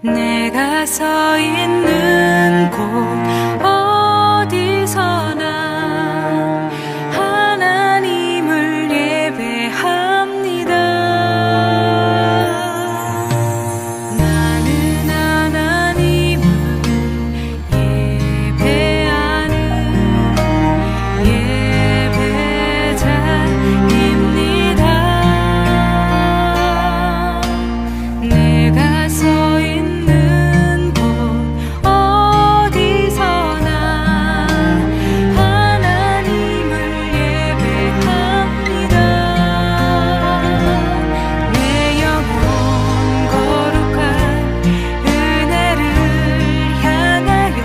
내가 서 있는 곳 어디서나 하나님을 예배합니다. 나는 하나님을 예배하는 예배자입니다. 내가 서 있는 곳 어디서나 하나님을 예배합니다. 내 영혼 거룩한 은혜를 향하여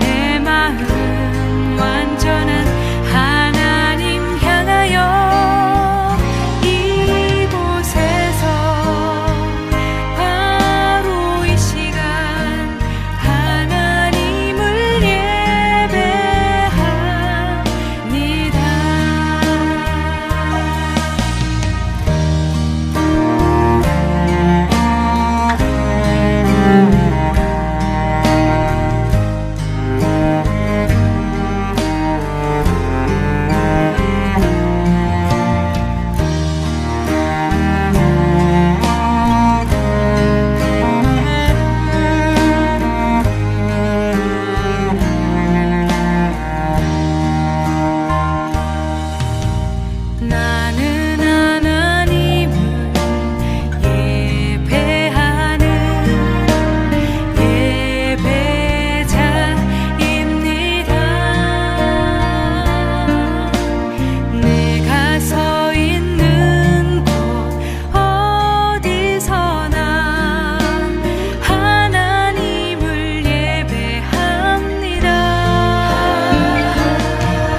내 마음 완전한 하나님 향하여 이곳에서 바로 이 시간 하나님을 나는 하나님을 예배하는 예배자입니다. 내가 서 있는 곳 어디서나 하나님을 예배합니다.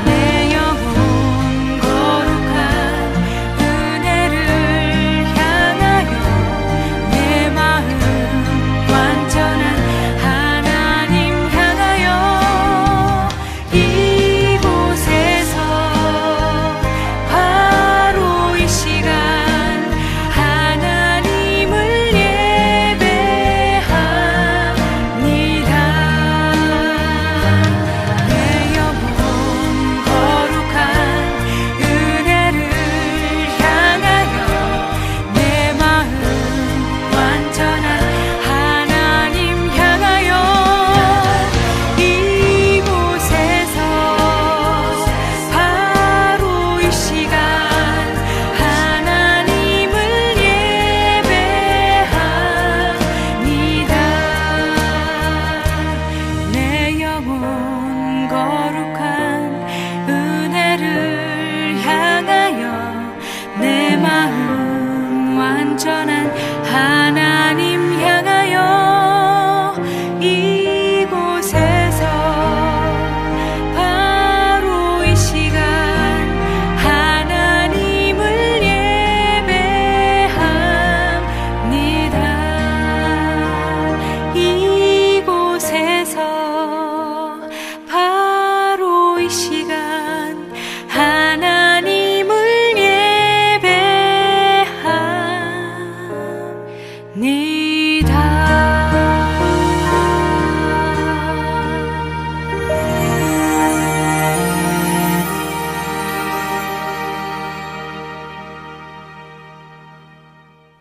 내 영혼 거룩한 은혜를 향하여 내 마음 완전한 하나님 향하여 이곳에서 바로 이 시간 하나님을 예배합니다. 내 영혼 거룩한 은혜를 향하여 내 마음 완전한 하나님 향하여 이곳에서 바로 이 시간 하나님을 예배합니다. 내 영혼 거룩한 은혜를 향하여 내 마음 완전한 하나님 향하여 이곳에서 바로 이 시간 하나님을 예배합니다. 이곳에서 바로 이 시간 하나님을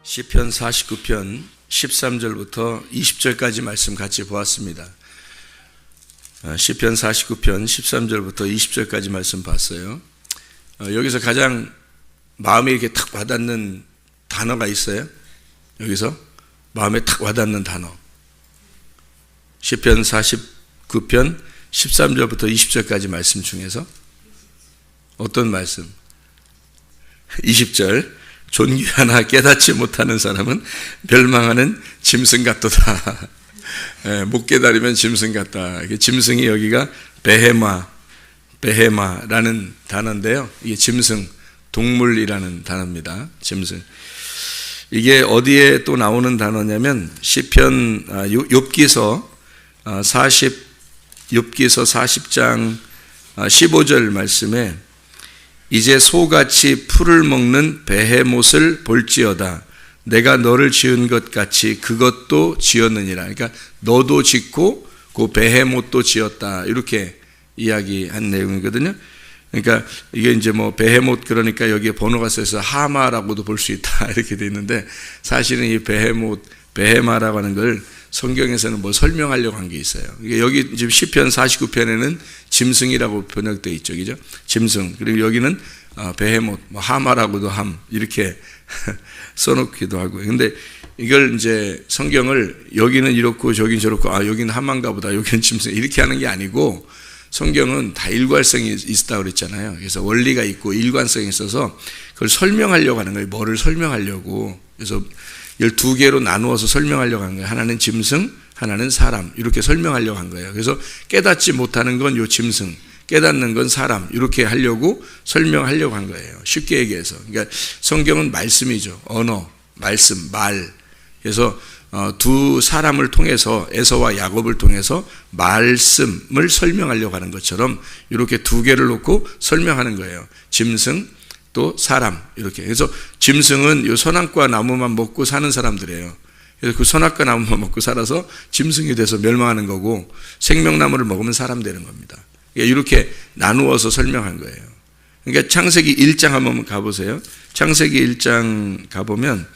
시편 49편 13절부터 20절까지 말씀 같이 보았습니다. 시편 49편 13절부터 20절까지 말씀 봤어요. 여기서 가장 마음에 이렇게 탁 와닿는 단어가 있어요. 여기서 마음에 탁 와닿는 단어. 시편 49편 13절부터 20절까지 말씀 중에서 어떤 말씀? 20절. 존귀하나 깨닫지 못하는 사람은 멸망하는 짐승 같도다. 못 깨달으면 짐승 같다. 짐승이 여기가 베헤마라는 단어인데요. 이게 짐승, 동물이라는 단어입니다. 짐승. 이게 어디에 또 나오는 단어냐면 시편 욥기서 40장 15절 말씀에 이제 소같이 풀을 먹는 베헤못을 볼지어다. 내가 너를 지은 것 같이 그것도 지었느니라. 그러니까 너도 짓고 그 베헤못도 지었다. 이렇게 이야기한 내용이거든요. 그러니까 이게 이제 뭐 베헤못 그러니까 여기에 번호가 써서 하마라고도 볼 수 있다 이렇게 돼 있는데 사실은 이 베헤못, 베헤마라고 하는 걸 성경에서는 뭐 설명하려고 한 게 있어요. 여기 지금 시편 49편에는 짐승이라고 번역되어 있죠, 그죠? 짐승. 그리고 여기는 베헤못, 뭐 하마라고도 함 이렇게 써놓기도 하고요. 근데 이걸 이제 성경을 여기는 이렇고 저긴 저렇고 여기는 하마인가 보다, 여기는 짐승 이렇게 하는 게 아니고 성경은 다 일관성이 있다고 그랬잖아요. 그래서 원리가 있고 일관성이 있어서 그걸 설명하려고 하는 거예요. 뭐를 설명하려고. 그래서 12개로 나누어서 설명하려고 한 거예요. 하나는 짐승, 하나는 사람 이렇게 설명하려고 한 거예요. 그래서 깨닫지 못하는 건 요 짐승, 깨닫는 건 사람 이렇게 하려고 설명하려고 한 거예요. 쉽게 얘기해서. 그러니까 성경은 말씀이죠. 언어, 말씀, 말. 그래서 두 사람을 통해서 에서와 야곱을 통해서 말씀을 설명하려고 하는 것처럼 이렇게 두 개를 놓고 설명하는 거예요. 짐승 또 사람 이렇게. 그래서 짐승은 이 선악과 나무만 먹고 사는 사람들이에요. 그래서 그 선악과 나무만 먹고 살아서 짐승이 돼서 멸망하는 거고 생명나무를 먹으면 사람 되는 겁니다. 이렇게 나누어서 설명한 거예요. 그러니까 창세기 1장 한번 가보세요. 창세기 1장 가보면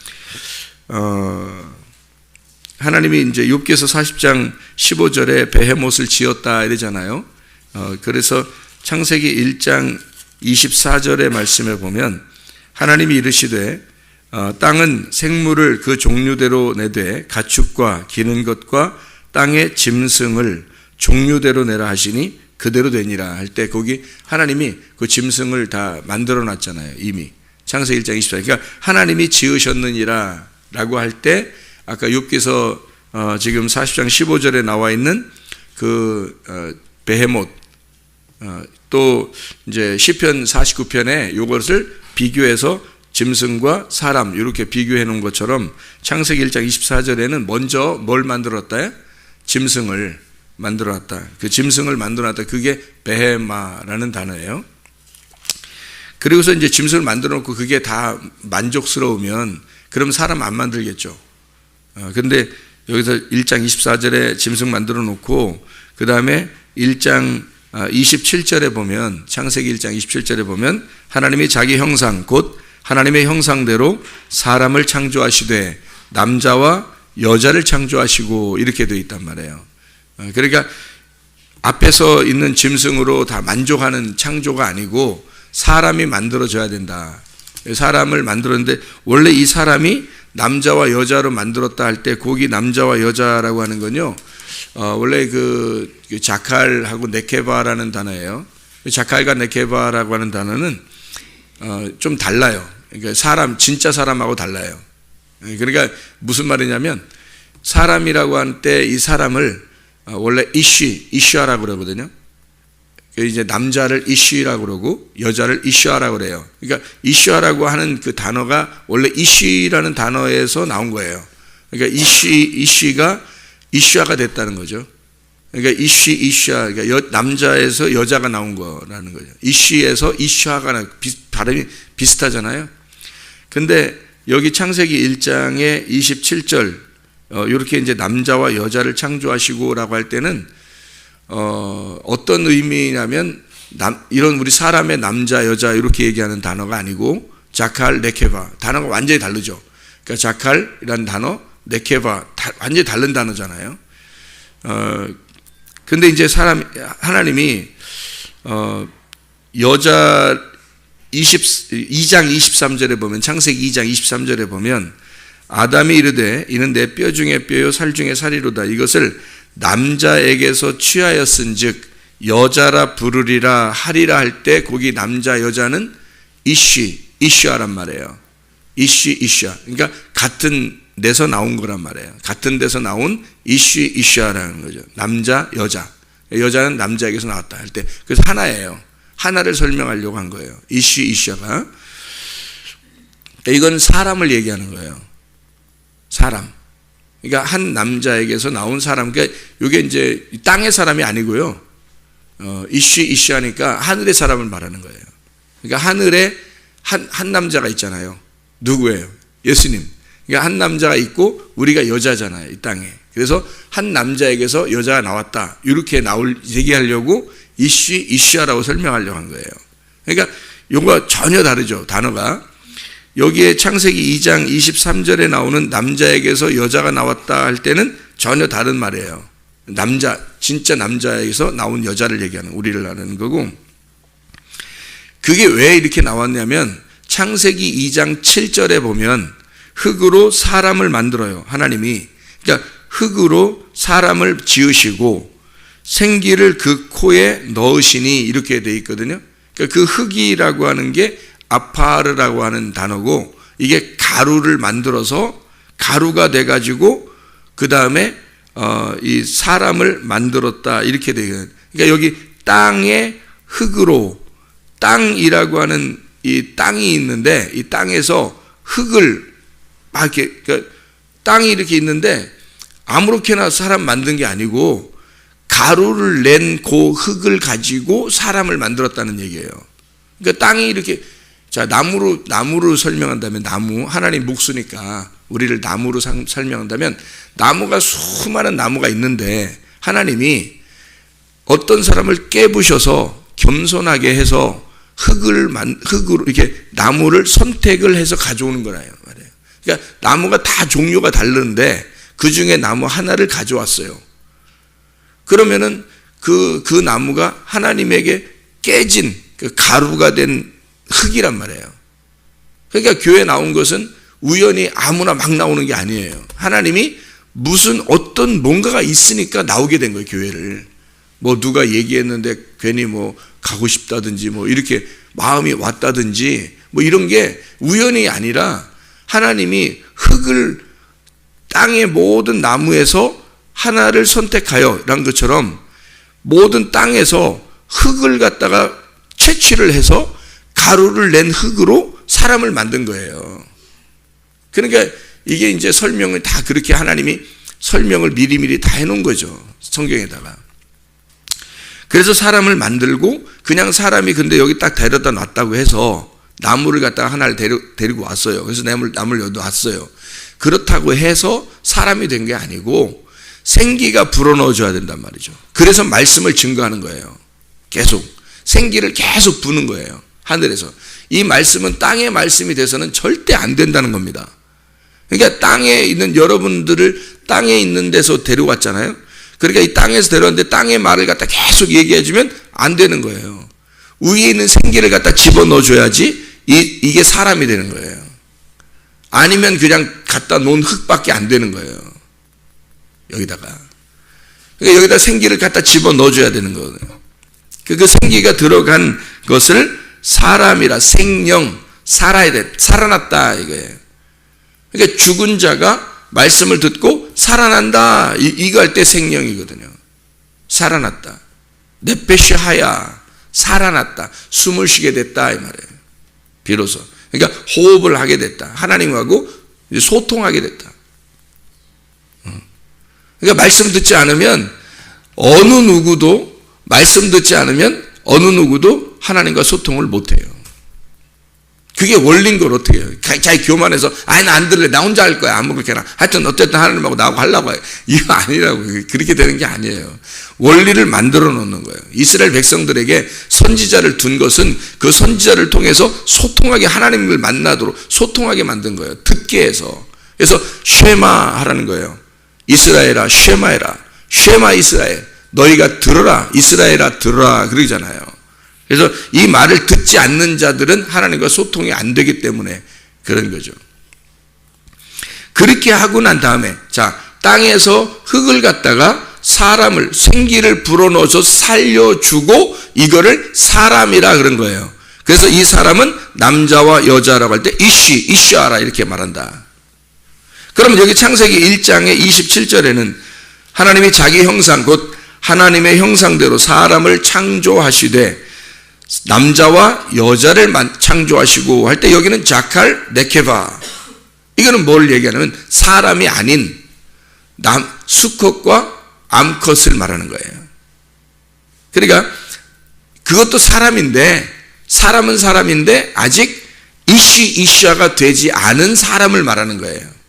하나님이 이제 욥기서 40장 15절에 베헤못을 지었다 이러잖아요. 그래서 창세기 1장 24절의 말씀에 보면 하나님이 이르시되 땅은 생물을 그 종류대로 내되 가축과 기는 것과 땅의 짐승을 종류대로 내라 하시니 그대로 되니라 할 때 거기 하나님이 그 짐승을 다 만들어 놨잖아요. 이미 창세기 1장 24절. 그러니까 하나님이 지으셨느니라 라고 할 때 아까 욥기서 지금 40장 15절에 나와 있는 그 베헤못 또 이제 시편 49편에 이것을 비교해서 짐승과 사람 이렇게 비교해 놓은 것처럼 창세기 1장 24절에는 먼저 뭘 만들었다요? 짐승을 만들어놨다. 그 짐승을 만들어놨다. 그게 베헤마라는 단어예요. 그리고서 이제 짐승을 만들어 놓고 그게 다 만족스러우면 그럼 사람 안 만들겠죠. 근데 여기서 1장 24절에 짐승 만들어 놓고 그 다음에 1장 27절에 보면 창세기 1장 27절에 보면 하나님이 자기 형상 곧 하나님의 형상대로 사람을 창조하시되 남자와 여자를 창조하시고 이렇게 되어 있단 말이에요. 그러니까 앞에서 있는 짐승으로 다 만족하는 창조가 아니고 사람이 만들어져야 된다. 사람을 만들었는데 원래 이 사람이 남자와 여자로 만들었다 할 때 거기 남자와 여자라고 하는 건요 원래 그 자칼하고 네케바라는 단어예요. 자칼과 네케바라고 하는 단어는 좀 달라요. 그러니까 사람 진짜 사람하고 달라요. 그러니까 무슨 말이냐면 사람이라고 할 때 이 사람을 원래 이슈아라고 그러거든요. 이제 남자를 이슈라고 그러고 여자를 이슈아라고 그래요. 그러니까 이슈아라고 하는 그 단어가 원래 이슈라는 단어에서 나온 거예요. 그러니까 이슈가 이슈아가 됐다는 거죠. 그러니까 이슈아 그러니까 남자에서 여자가 나온 거라는 거죠. 이슈에서 이슈아가 발음이 비슷하잖아요. 근데 여기 창세기 1장의 27절 이렇게 이제 남자와 여자를 창조하시고라고 할 때는 어떤 의미냐면 이런 우리 사람의 남자 여자 이렇게 얘기하는 단어가 아니고 자칼 네케바 단어가 완전히 다르죠. 그러니까 자칼이라는 단어 네케바 완전히 다른 단어잖아요. 근데 이제 하나님이 여자 2장 23절에 보면 창세기 2장 23절에 보면 아담이 이르되 이는 내 뼈 중에 뼈요 살 중에 살이로다. 이것을 남자에게서 취하였은즉 여자라 부르리라 하리라 할 때 거기 남자 여자는 이슈아란 말이에요. 이슈아. 그러니까 같은 데서 나온 거란 말이에요. 같은 데서 나온 이슈아라는 거죠. 남자 여자. 여자는 남자에게서 나왔다 할 때 그래서 하나예요. 하나를 설명하려고 한 거예요. 이슈아가. 이건 사람을 얘기하는 거예요. 사람. 그러니까 한 남자에게서 나온 사람. 그러니까 이게 이제 땅의 사람이 아니고요. 이슈하니까 하늘의 사람을 말하는 거예요. 그러니까 하늘에 한 남자가 있잖아요. 누구예요? 예수님. 그러니까 그러니까 한 남자가 있고 우리가 여자잖아요, 이 땅에. 그래서 한 남자에게서 여자가 나왔다. 이렇게 얘기하려고 이슈아라고 설명하려고 한 거예요. 그러니까 이거가 전혀 다르죠, 단어가. 여기에 창세기 2장 23절에 나오는 남자에게서 여자가 나왔다 할 때는 전혀 다른 말이에요. 진짜 남자에게서 나온 여자를 얘기하는, 우리를 하는 거고, 그게 왜 이렇게 나왔냐면 창세기 2장 7절에 보면 흙으로 사람을 만들어요, 하나님이. 그러니까 흙으로 사람을 지으시고 생기를 그 코에 넣으시니 이렇게 돼 있거든요. 그러니까 그 흙이라고 하는 게 아파르라고 하는 단어고, 이게 가루를 만들어서 가루가 돼가지고 그 다음에 이 사람을 만들었다 이렇게 되거든요. 그러니까 여기 땅의 흙으로, 땅이라고 하는 이 땅이 있는데 이 땅에서 흙을 막 이렇게, 그러니까 땅이 이렇게 있는데 아무렇게나 사람 만든 게 아니고 가루를 낸 그 흙을 가지고 사람을 만들었다는 얘기예요. 그러니까 땅이 이렇게, 자, 나무로 설명한다면, 나무, 하나님 목수니까 우리를 나무로 설명한다면, 나무가 수많은 나무가 있는데 하나님이 어떤 사람을 깨부셔서 겸손하게 해서 흙으로 이렇게 나무를 선택을 해서 가져오는 거라요, 말이에요. 그러니까 나무가 다 종류가 다른데 그 중에 나무 하나를 가져왔어요. 그러면은 그 나무가 하나님에게 깨진 그 가루가 된 흙이란 말이에요. 그러니까 교회 나온 것은 우연히 아무나 막 나오는 게 아니에요. 하나님이 무슨 어떤 뭔가가 있으니까 나오게 된 거예요, 교회를. 뭐 누가 얘기했는데 괜히 뭐 가고 싶다든지 뭐 이렇게 마음이 왔다든지 뭐 이런 게 우연이 아니라 하나님이 흙을 땅의 모든 나무에서 하나를 선택하여 란 것처럼 모든 땅에서 흙을 갖다가 채취를 해서 가루를 낸 흙으로 사람을 만든 거예요. 그러니까 이게 이제 설명을 다 그렇게 하나님이 설명을 미리미리 다 해놓은 거죠, 성경에다가. 그래서 사람을 만들고, 그냥 사람이 근데 여기 딱 데려다 놨다고 해서 나무를 갖다가 하나를 데리고 왔어요. 그래서 나무를 여기 놨어요. 그렇다고 해서 사람이 된 게 아니고 생기가 불어넣어줘야 된단 말이죠. 그래서 말씀을 증거하는 거예요. 계속 생기를 계속 부는 거예요, 하늘에서. 이 말씀은 땅의 말씀이 돼서는 절대 안 된다는 겁니다. 그러니까 땅에 있는 여러분들을 땅에 있는 데서 데려왔잖아요. 그러니까 이 땅에서 데려왔는데 땅의 말을 갖다 계속 얘기해주면 안 되는 거예요. 위에 있는 생기를 갖다 집어넣어줘야지 이게 사람이 되는 거예요. 아니면 그냥 갖다 놓은 흙밖에 안 되는 거예요, 여기다가. 그러니까 여기다 생기를 갖다 집어넣어줘야 되는 거거든요. 그 생기가 들어간 것을 사람이라, 생명, 살아났다 이거예요. 그러니까 죽은 자가 말씀을 듣고 살아난다, 이거 할 때 생명이거든요. 살아났다. 네페시 하야, 살아났다. 숨을 쉬게 됐다 이 말이에요, 비로소. 그러니까 호흡을 하게 됐다. 하나님하고 이제 소통하게 됐다. 그러니까 말씀 듣지 않으면 말씀 듣지 않으면 어느 누구도 하나님과 소통을 못해요. 그게 원리인 걸 어떻게 해요? 자기 교만해서 나 안 들을래, 나 혼자 할 거야, 아무렇게나. 하여튼 어쨌든 하나님하고 나하고 하려고 해요. 이거 아니라고. 그렇게 되는 게 아니에요. 원리를 만들어 놓는 거예요. 이스라엘 백성들에게 선지자를 둔 것은 그 선지자를 통해서 소통하게, 하나님을 만나도록 소통하게 만든 거예요, 듣게 해서. 그래서 쉐마 하라는 거예요. 이스라엘아 쉐마해라. 쉐마 이스라엘, 너희가 들어라. 이스라엘아 들어라, 그러잖아요. 그래서 이 말을 듣지 않는 자들은 하나님과 소통이 안 되기 때문에 그런 거죠. 그렇게 하고 난 다음에, 자, 땅에서 흙을 갖다가 사람을, 생기를 불어넣어서 살려주고 이거를 사람이라 그런 거예요. 그래서 이 사람은 남자와 여자라고 할 때 이슈아라 이렇게 말한다. 그러면 여기 창세기 1장의 27절에는 하나님이 자기 형상, 곧 하나님의 형상대로 사람을 창조하시되 남자와 여자를 창조하시고 할 때 여기는 자칼 네케바, 이거는 뭘 얘기하냐면 사람이 아닌 수컷과 암컷을 말하는 거예요. 그러니까 그것도 사람인데, 사람은 사람인데 아직 이슈아가 되지 않은 사람을 말하는 거예요.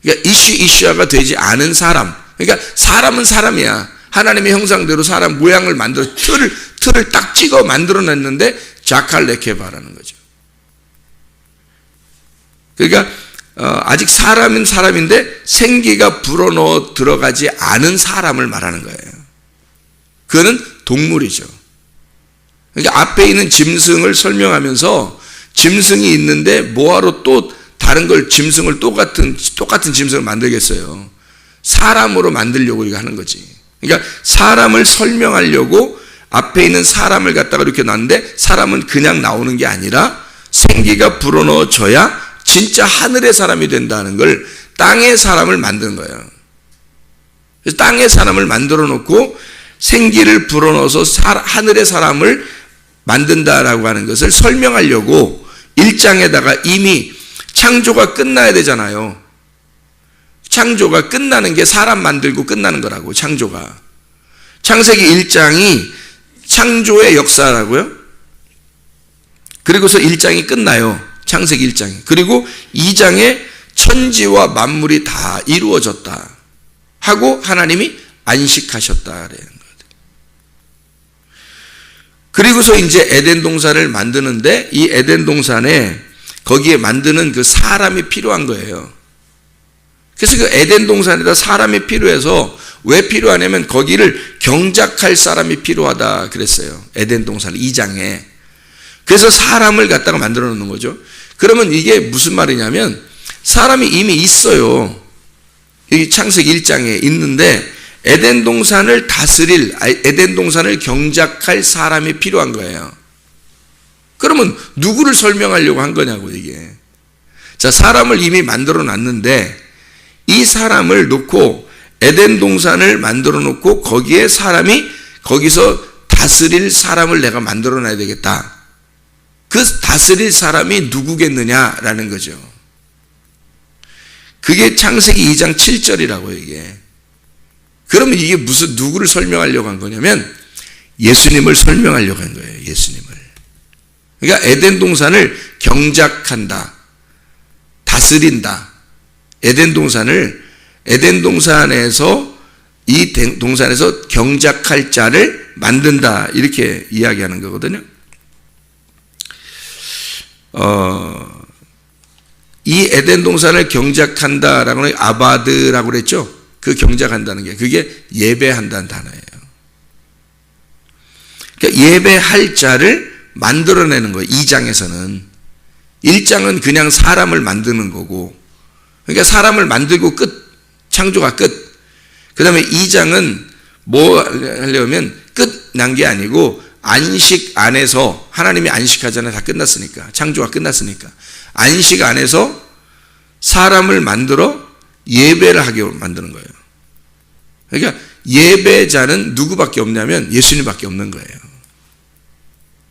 그러니까 이슈아가 되지 않은 사람. 그러니까 사람은 사람이야. 하나님의 형상대로 사람 모양을 만들어 틀을 딱 찍어 만들어냈는데 자칼레케바라는 거죠. 그러니까 아직 사람은 사람인데 생기가 불어넣어 들어가지 않은 사람을 말하는 거예요. 그거는 동물이죠. 그러니까 앞에 있는 짐승을 설명하면서 짐승이 있는데 뭐하러 또 다른 걸 짐승을 똑같은 짐승을 만들겠어요. 사람으로 만들려고 이거 하는 거지. 그러니까 사람을 설명하려고 앞에 있는 사람을 갖다가 이렇게 놨는데 사람은 그냥 나오는 게 아니라 생기가 불어넣어져야 진짜 하늘의 사람이 된다는 걸 땅의 사람을 만든 거예요. 그래서 땅의 사람을 만들어 놓고 생기를 불어넣어서 하늘의 사람을 만든다라고 하는 것을 설명하려고 1장에다가 이미 창조가 끝나야 되잖아요. 창조가 끝나는 게 사람 만들고 끝나는 거라고. 창조가 창세기 1장이 창조의 역사라고요. 그리고서 1장이 끝나요. 창세기 1장이. 그리고 2장에 천지와 만물이 다 이루어졌다 하고 하나님이 안식하셨다 그래요. 그리고서 이제 에덴 동산을 만드는데 이 에덴 동산에 거기에 만드는 그 사람이 필요한 거예요. 그래서 그 에덴 동산에다 사람이 필요해서 왜 필요하냐면 거기를 경작할 사람이 필요하다 그랬어요. 에덴 동산 2장에. 그래서 사람을 갖다가 만들어 놓는 거죠. 그러면 이게 무슨 말이냐면 사람이 이미 있어요. 여기 창세기 1장에 있는데 에덴 동산을 다스릴, 에덴 동산을 경작할 사람이 필요한 거예요. 그러면 누구를 설명하려고 한 거냐고 이게. 자, 사람을 이미 만들어 놨는데 이 사람을 놓고 에덴 동산을 만들어 놓고 거기에 사람이 거기서 다스릴 사람을 내가 만들어 놔야 되겠다. 그 다스릴 사람이 누구겠느냐라는 거죠. 그게 창세기 2장 7절이라고 이게. 그러면 이게 무슨 누구를 설명하려고 한 거냐면 예수님을 설명하려고 한 거예요. 예수님을. 그러니까 에덴 동산을 경작한다. 다스린다. 에덴 동산에서 이 동산에서 경작할 자를 만든다. 이렇게 이야기하는 거거든요. 이 에덴 동산을 경작한다라고 하는 아바드라고 그랬죠. 그 경작한다는 게 그게 예배한다는 단어예요. 그러니까 예배할 자를 만들어내는 거예요. 2장에서는. 1장은 그냥 사람을 만드는 거고, 그러니까 사람을 만들고 끝, 창조가 끝. 그 다음에 2장은 뭐 하려면 끝난 게 아니고 안식 안에서, 하나님이 안식하잖아요. 다 끝났으니까. 창조가 끝났으니까. 안식 안에서 사람을 만들어 예배를 하게 만드는 거예요. 그러니까 예배자는 누구밖에 없냐면 예수님밖에 없는 거예요.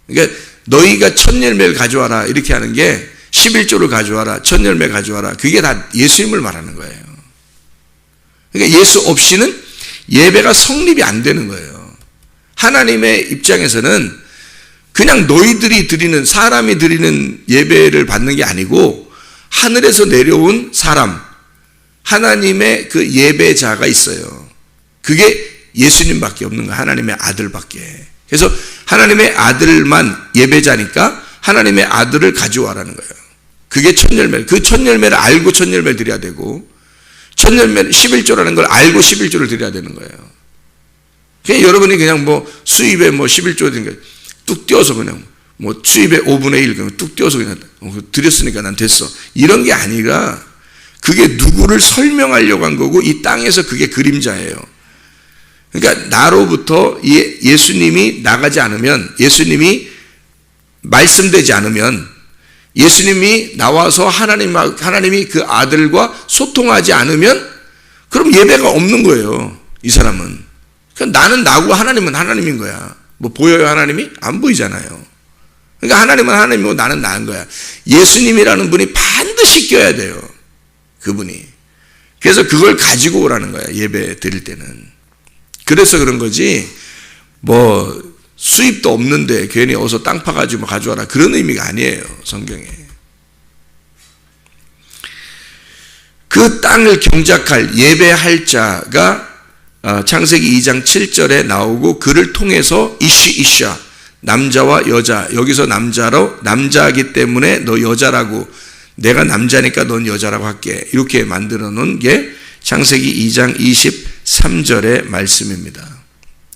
그러니까 너희가 첫 열매를 가져와라 이렇게 하는 게 11조를 가져와라, 첫 열매 가져와라. 그게 다 예수님을 말하는 거예요. 그러니까 예수 없이는 예배가 성립이 안 되는 거예요. 하나님의 입장에서는 그냥 너희들이 드리는, 사람이 드리는 예배를 받는 게 아니고 하늘에서 내려온 사람, 하나님의 그 예배자가 있어요. 그게 예수님밖에 없는 거예요. 하나님의 아들밖에. 그래서 하나님의 아들만 예배자니까 하나님의 아들을 가져와라는 거예요. 그게 첫 열매. 그 첫 열매를 알고 첫 열매를 드려야 되고, 첫 열매는 11조라는 걸 알고 11조를 드려야 되는 거예요. 그냥 여러분이 그냥 뭐 수입에 뭐 11조 된 거 뚝 띄워서 그냥 뭐 수입의 5분의 1 그냥 뚝 띄워서 그냥 드렸으니까 난 됐어. 이런 게 아니라 그게 누구를 설명하려고 한 거고 이 땅에서 그게 그림자예요. 그러니까 나로부터 예수님이 나가지 않으면, 예수님이 말씀되지 않으면, 예수님이 나와서 하나님이 그 아들과 소통하지 않으면 그럼 예배가 없는 거예요. 이 사람은. 그러니까 나는 나고 하나님은 하나님인 거야. 뭐 보여요 하나님이? 안 보이잖아요. 그러니까 하나님은 하나님이고 나는 나인 거야. 예수님이라는 분이 반드시 껴야 돼요. 그분이. 그래서 그걸 가지고 오라는 거야. 예배 드릴 때는. 그래서 그런 거지 뭐 수입도 없는데 괜히 어서 땅 파가지고 가져와라 그런 의미가 아니에요. 성경에. 그 땅을 경작할 예배할 자가 창세기 2장 7절에 나오고 그를 통해서 이시이샤 남자와 여자, 여기서 남자이기 때문에 너 여자라고, 내가 남자니까 넌 여자라고 할게, 이렇게 만들어 놓은 게 창세기 2장 23절의 말씀입니다.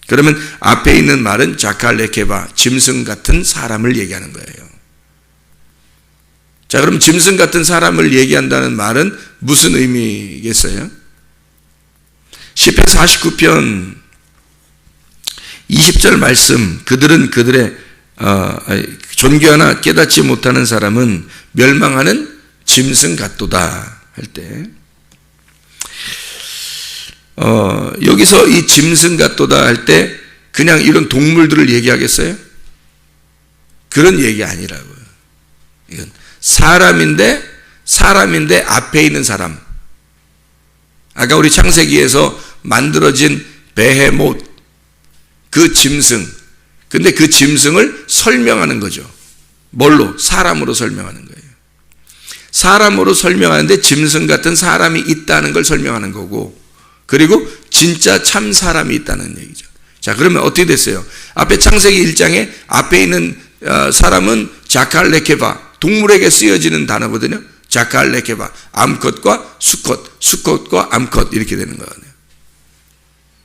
그러면 앞에 있는 말은 자칼레케바, 짐승 같은 사람을 얘기하는 거예요. 자, 그럼 짐승 같은 사람을 얘기한다는 말은 무슨 의미겠어요? 시편 49편 20절 말씀, 그들은 그들의 존귀하나 깨닫지 못하는 사람은 멸망하는 짐승 같도다 할 때, 여기서 이 짐승 같도다 할 때 그냥 이런 동물들을 얘기하겠어요? 그런 얘기 아니라고요. 이건 사람인데 앞에 있는 사람. 아까 우리 창세기에서 만들어진 베헤못, 그 짐승. 근데 그 짐승을 설명하는 거죠. 뭘로? 사람으로 설명하는 거예요. 사람으로 설명하는데 짐승 같은 사람이 있다는 걸 설명하는 거고, 그리고 진짜 참 사람이 있다는 얘기죠. 자, 그러면 어떻게 됐어요? 앞에 창세기 1장에 앞에 있는 사람은 자칼레케바, 동물에게 쓰여지는 단어거든요. 자칼레케바, 암컷과 수컷과 암컷, 이렇게 되는 거거든요.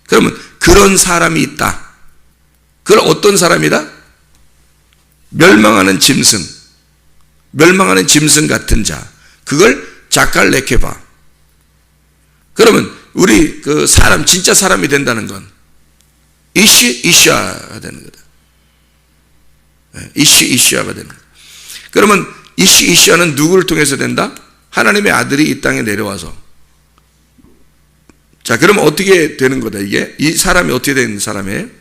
그러면 그런 사람이 있다. 그걸 어떤 사람이다? 멸망하는 짐승 같은 자, 그걸 자칼레케바. 그러면 우리 그 사람, 진짜 사람이 된다는 건 이시아가 되는 거다. 이시아가 되는 거다. 그러면 이시아는 누구를 통해서 된다? 하나님의 아들이 이 땅에 내려와서. 자, 그러면 어떻게 되는 거다 이게? 이 사람이 어떻게 되는 사람이에요?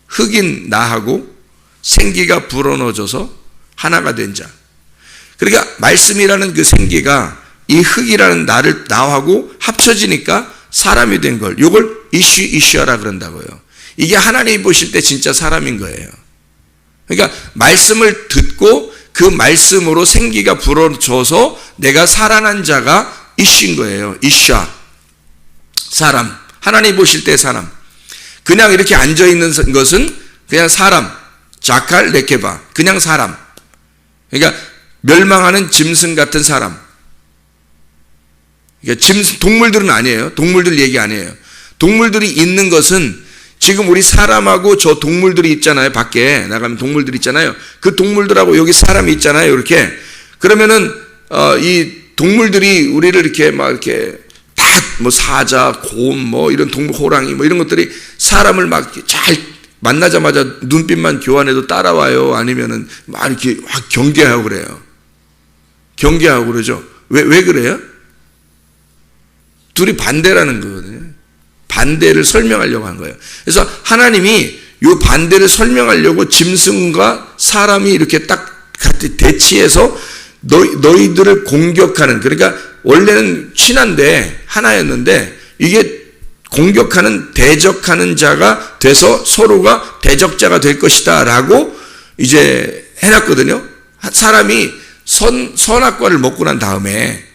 흑인 나하고 생기가 불어넣어져서 하나가 된 자. 그러니까 말씀이라는 그 생기가 이 흑이라는 나하고 합쳐지니까 사람이 된 걸, 이걸 이시아라 그런다고요. 이게 하나님이 보실 때 진짜 사람인 거예요. 그러니까 말씀을 듣고 그 말씀으로 생기가 불어져서 내가 살아난 자가 이시인 거예요. 이시아, 사람. 하나님이 보실 때 사람. 그냥 이렇게 앉아있는 것은 그냥 사람, 자칼레케바, 그냥 사람. 그러니까 멸망하는 짐승 같은 사람. 그러니까 동물들은 아니에요. 동물들 얘기 아니에요. 동물들이 있는 것은 지금 우리 사람하고 저 동물들이 있잖아요. 밖에 나가면 동물들이 있잖아요. 그 동물들하고 여기 사람이 있잖아요. 이렇게. 그러면은 이 동물들이 우리를 이렇게 막 이렇게 뭐 사자, 곰, 뭐 이런 동물, 호랑이 뭐 이런 것들이 사람을 막 잘 만나자마자 눈빛만 교환해도 따라와요? 아니면은 막 이렇게 확 경계하고 그래요? 경계하고 그러죠. 왜 그래요? 둘이 반대라는 거거든요. 반대를 설명하려고 한 거예요. 그래서 하나님이 이 반대를 설명하려고 짐승과 사람이 이렇게 딱 같이 대치해서 너희들을 공격하는, 그러니까 원래는 친한데 하나였는데 이게 공격하는, 대적하는 자가 돼서 서로가 대적자가 될 것이다 라고 이제 해놨거든요. 사람이 선악과를 먹고 난 다음에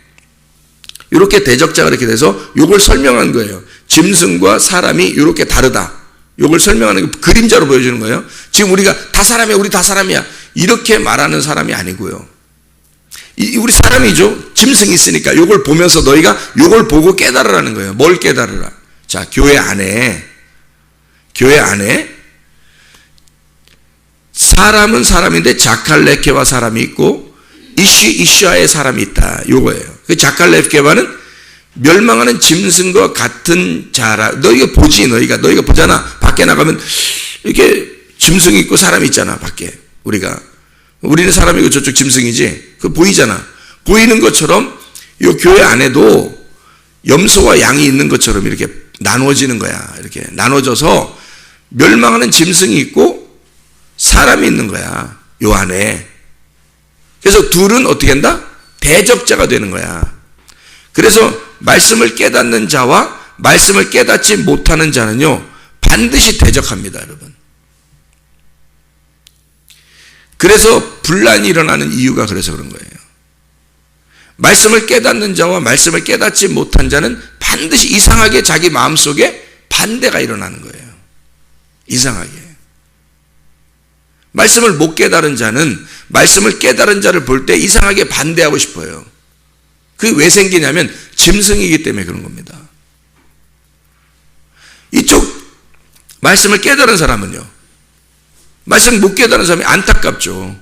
이렇게 대적자가 이렇게 돼서 이걸 설명한 거예요. 짐승과 사람이 이렇게 다르다. 이걸 설명하는 게 그림자로 보여주는 거예요. 지금 우리가 다 사람이야, 우리 다 사람이야, 이렇게 말하는 사람이 아니고요. 우리 사람이죠. 짐승이 있으니까 이걸 보면서 너희가 이걸 보고 깨달으라는 거예요. 뭘 깨달으라? 자, 교회 안에 사람은 사람인데 자칼레케와 사람이 있고 이시아의 사람이 있다. 요거예요. 그 자칼레케와는 멸망하는 짐승과 같은 자라. 너희가 보지, 너희가 보잖아. 밖에 나가면 이렇게 짐승이 있고 사람이 있잖아. 밖에 우리는 사람이고 저쪽 짐승이지. 그 보이잖아. 보이는 것처럼 이 교회 안에도 염소와 양이 있는 것처럼 이렇게 나눠지는 거야. 이렇게 나눠져서 멸망하는 짐승이 있고 사람이 있는 거야. 요 안에. 그래서 둘은 어떻게 한다? 대적자가 되는 거야. 그래서 말씀을 깨닫는 자와 말씀을 깨닫지 못하는 자는요, 반드시 대적합니다, 여러분. 그래서 분란이 일어나는 이유가 그래서 그런 거예요. 말씀을 깨닫는 자와 말씀을 깨닫지 못한 자는 반드시 이상하게 자기 마음속에 반대가 일어나는 거예요. 이상하게. 말씀을 못 깨달은 자는 말씀을 깨달은 자를 볼 때 이상하게 반대하고 싶어요. 그게 왜 생기냐면 짐승이기 때문에 그런 겁니다. 이쪽 말씀을 깨달은 사람은요, 말씀을 못 깨달은 사람이 안타깝죠.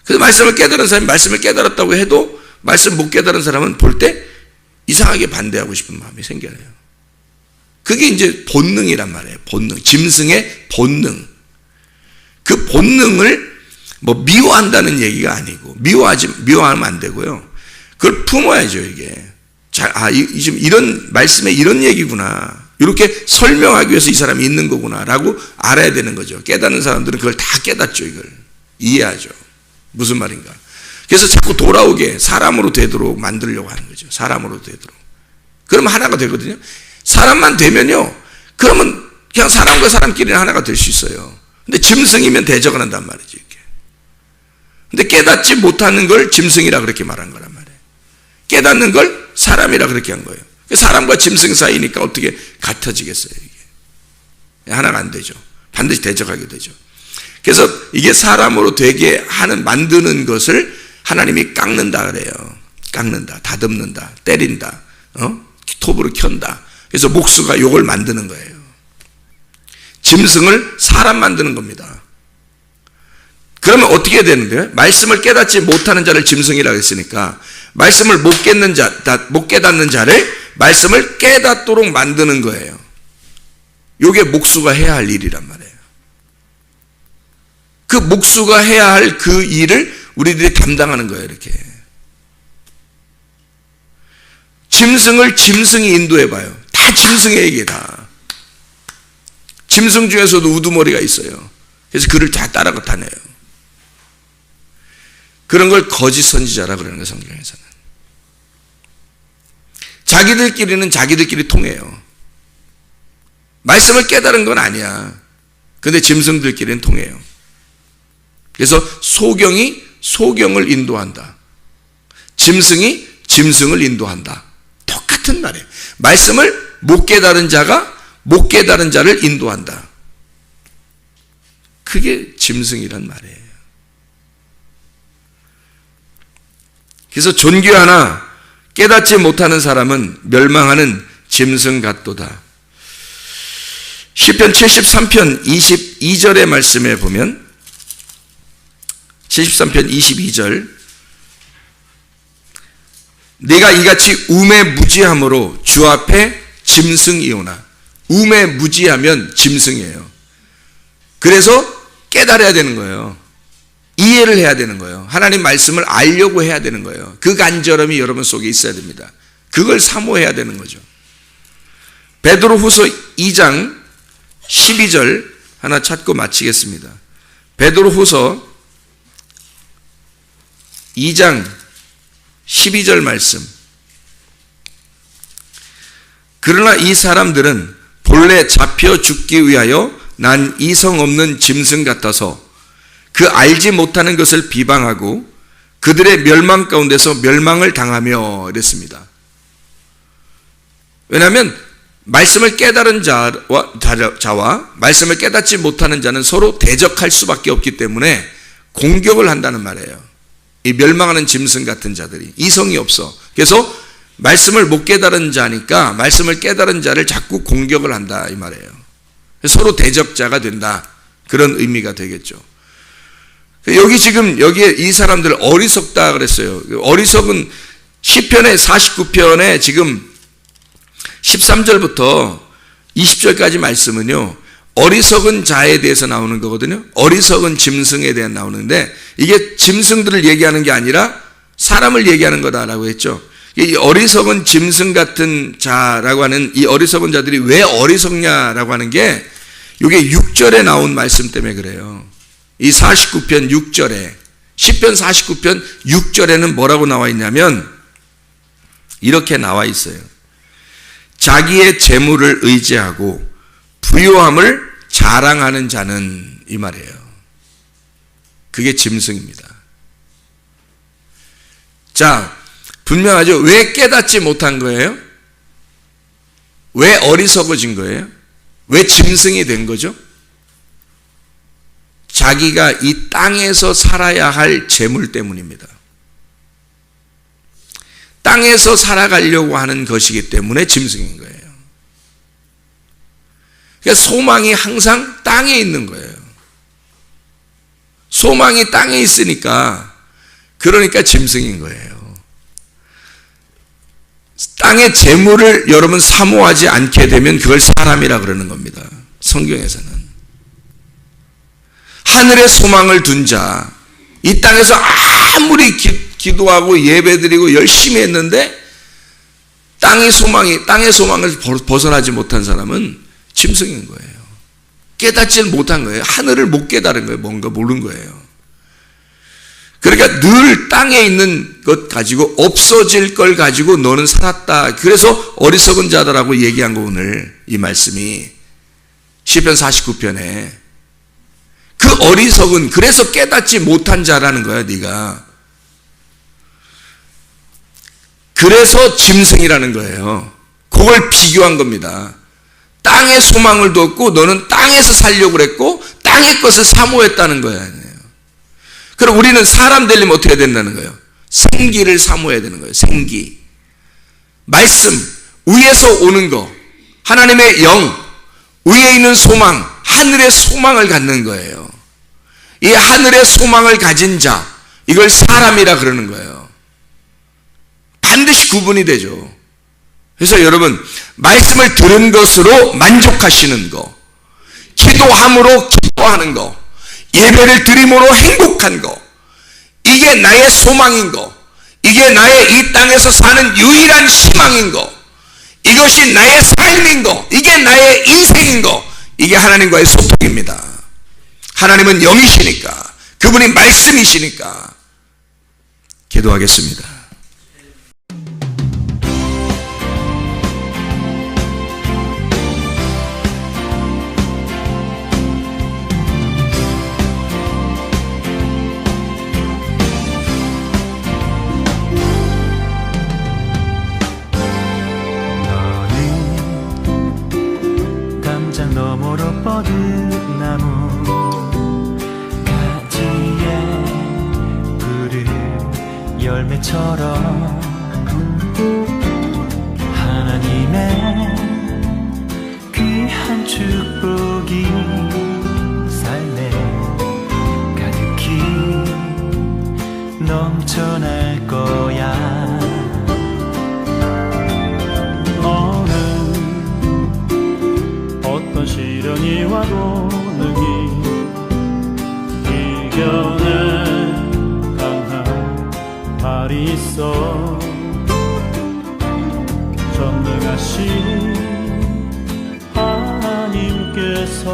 그래서 말씀을 깨달은 사람이 말씀을 깨달았다고 해도 말씀 못 깨달은 사람은 볼 때 이상하게 반대하고 싶은 마음이 생겨요. 그게 이제 본능이란 말이에요. 본능. 짐승의 본능. 그 본능을 뭐 미워한다는 얘기가 아니고, 미워하면 안 되고요. 그걸 품어야죠, 이게. 지금 이런 말씀에 이런 얘기구나. 이렇게 설명하기 위해서 이 사람이 있는 거구나. 라고 알아야 되는 거죠. 깨닫는 사람들은 그걸 다 깨닫죠, 이걸. 이해하죠. 무슨 말인가. 그래서 자꾸 돌아오게 사람으로 되도록 만들려고 하는 거죠. 사람으로 되도록. 그러면 하나가 되거든요. 사람만 되면요, 그러면 그냥 사람과 사람끼리는 하나가 될 수 있어요. 근데 짐승이면 대적을 한단 말이죠, 이렇게. 근데 깨닫지 못하는 걸 짐승이라 그렇게 말한 거란 말이에요. 깨닫는 걸 사람이라 그렇게 한 거예요. 사람과 짐승 사이니까 어떻게 같아지겠어요, 이게. 하나가 안 되죠. 반드시 대적하게 되죠. 그래서 이게 사람으로 되게 만드는 것을 하나님이 깎는다 그래요. 깎는다, 다듬는다, 때린다, 톱으로 켠다. 그래서 목수가 요걸 만드는 거예요. 짐승을 사람 만드는 겁니다. 그러면 어떻게 되는데요? 말씀을 깨닫지 못하는 자를 짐승이라고 했으니까 말씀을 못 깨닫는 자를 말씀을 깨닫도록 만드는 거예요. 요게 목수가 해야 할 일이란 말이에요. 그 목수가 해야 할 그 일을 우리들이 담당하는 거예요, 이렇게. 짐승을 짐승이 인도해봐요. 다 짐승의 얘기예요, 다. 짐승 중에서도 우두머리가 있어요. 그래서 그를 다 따라가 다녀요. 그런 걸 거짓 선지자라 그러는 거예요, 성경에서는. 자기들끼리는 자기들끼리 통해요. 말씀을 깨달은 건 아니야. 근데 짐승들끼리는 통해요. 그래서 소경이 소경을 인도한다. 짐승이 짐승을 인도한다. 똑같은 말이에요. 말씀을 못 깨달은 자가 못 깨달은 자를 인도한다. 그게 짐승이란 말이에요. 그래서 존귀하나 깨닫지 못하는 사람은 멸망하는 짐승 같도다. 시편 73편 22절의 말씀에 보면 73편 22절 내가 이같이 우매무지함으로 주 앞에 짐승이오나. 우매무지하면 짐승이에요. 그래서 깨달아야 되는 거예요. 이해를 해야 되는 거예요. 하나님 말씀을 알려고 해야 되는 거예요. 그 간절함이 여러분 속에 있어야 됩니다. 그걸 사모해야 되는 거죠. 베드로후서 2장 12절 하나 찾고 마치겠습니다. 베드로후서 2장 12절 말씀. 그러나 이 사람들은 본래 잡혀 죽기 위하여 난 이성 없는 짐승 같아서 그 알지 못하는 것을 비방하고 그들의 멸망 가운데서 멸망을 당하며 이랬습니다. 왜냐하면 말씀을 깨달은 자와 말씀을 깨닫지 못하는 자는 서로 대적할 수밖에 없기 때문에 공격을 한다는 말이에요. 이 멸망하는 짐승 같은 자들이 이성이 없어. 그래서 말씀을 못 깨달은 자니까 말씀을 깨달은 자를 자꾸 공격을 한다 이 말이에요. 서로 대적자가 된다. 그런 의미가 되겠죠. 여기에 이 사람들 어리석다 그랬어요. 어리석은 시편의 49편에 지금 13절부터 20절까지 말씀은요, 어리석은 자에 대해서 나오는 거거든요. 어리석은 짐승에 대해 나오는데, 이게 짐승들을 얘기하는 게 아니라 사람을 얘기하는 거다라고 했죠. 이 어리석은 짐승 같은 자라고 하는 이 어리석은 자들이 왜 어리석냐라고 하는 게, 이게 6절에 나온 말씀 때문에 그래요. 이 49편 6절에, 시편 49편 6절에는 뭐라고 나와 있냐면, 이렇게 나와 있어요. 자기의 재물을 의지하고 부요함을 자랑하는 자는, 이 말이에요. 그게 짐승입니다. 자, 분명하죠. 왜 깨닫지 못한 거예요? 왜 어리석어진 거예요? 왜 짐승이 된 거죠? 자기가 이 땅에서 살아야 할 재물 때문입니다. 땅에서 살아가려고 하는 것이기 때문에 짐승인 거예요. 그러니까 소망이 항상 땅에 있는 거예요. 소망이 땅에 있으니까, 그러니까 짐승인 거예요. 땅의 재물을 여러분 사모하지 않게 되면 그걸 사람이라 그러는 겁니다. 성경에서는. 하늘의 소망을 둔 자, 이 땅에서 아무리 기도하고 예배드리고 열심히 했는데 땅의 소망을 벗어나지 못한 사람은 짐승인 거예요. 깨닫지 못한 거예요. 하늘을 못 깨달은 거예요. 뭔가 모르는 거예요. 그러니까 늘 땅에 있는 것 가지고, 없어질 걸 가지고 너는 살았다. 그래서 어리석은 자다라고 얘기한 거, 오늘 이 말씀이 시편 49편에. 그 어리석은, 그래서 깨닫지 못한 자라는 거야, 네가. 그래서 짐승이라는 거예요. 그걸 비교한 겁니다. 땅의 소망을 뒀고 너는 땅에서 살려고 그랬고 땅의 것을 사모했다는 거예요. 그럼 우리는 사람 되려면 어떻게 해야 된다는 거예요? 생기를 사모해야 되는 거예요. 생기. 말씀, 위에서 오는 거, 하나님의 영, 위에 있는 소망, 하늘의 소망을 갖는 거예요. 이 하늘의 소망을 가진 자, 이걸 사람이라 그러는 거예요. 반드시 구분이 되죠. 그래서 여러분, 말씀을 들은 것으로 만족하시는 거, 기도함으로 기뻐하는 거, 예배를 드림으로 행복한 거, 이게 나의 소망인 거, 이게 나의 이 땅에서 사는 유일한 희망인 거, 이것이 나의 삶인 거, 이게 나의 인생인 거, 이게 하나님과의 소통입니다. 하나님은 영이시니까, 그분이 말씀이시니까. 기도하겠습니다. 너머로 뻗은 나무 가지에 푸른 열매처럼 하나님의 귀한 축복이 삶에 가득히 넘쳐날 거야. 어떤 시련이 와도 능히 이겨낼 강한 발이 있어. 전능하신 하나님께서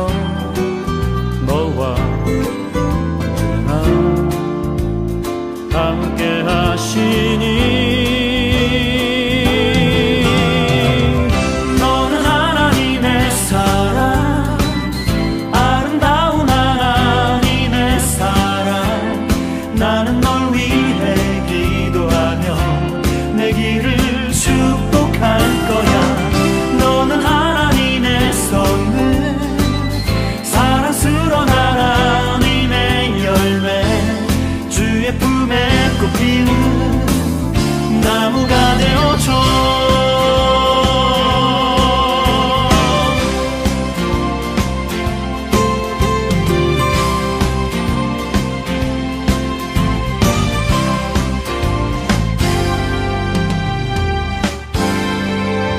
너와 언제나 함께 하시니 나무가 되어줘.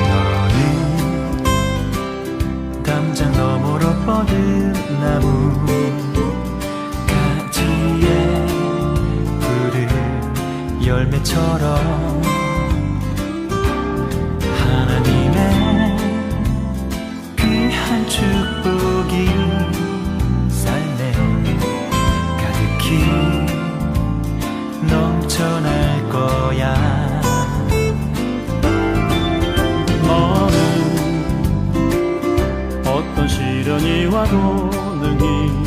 너는 담장 너머로 뻗은 나무 가지에 푸른 열매처럼 하나님의 귀한 축복이 삶에 가득히 넘쳐날 거야. 너는 어떤 시련이 와도 능히